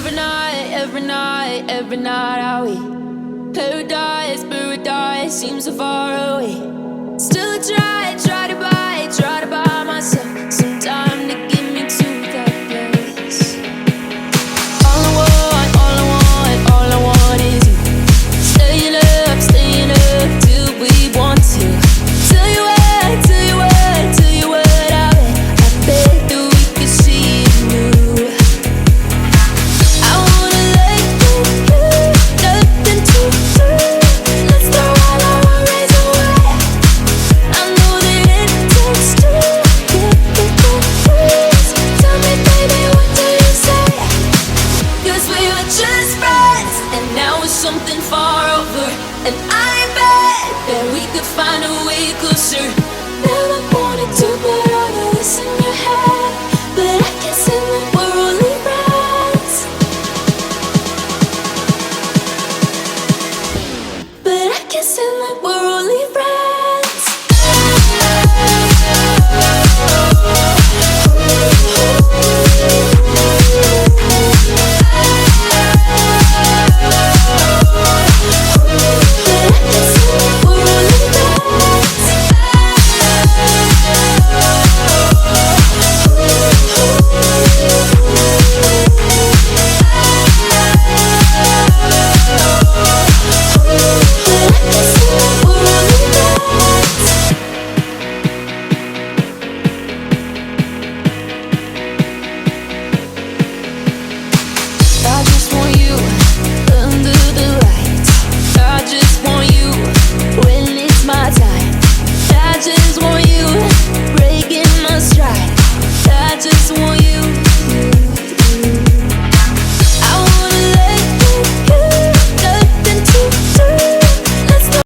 every night are we paradise, paradise seems so far away. Still try to buy myself some time to get me to that place. All I want is you. Staying up till we want to. Tell you what I bet that we could see it new. I wanna let you, nothing to do. Let's throw all our worries away. I know that it takes two to get the breeze. Tell me, baby, what do you say? 'Cause we were just friends, and now it's something far over. And I bet that we could find a way closer. Never wanted to put all of this in your head, but I can't say that we're only friends. But I can't say that we're only friends. I just want you under the lights. I just want you when it's my time. I just want you breaking my stride. I just want you.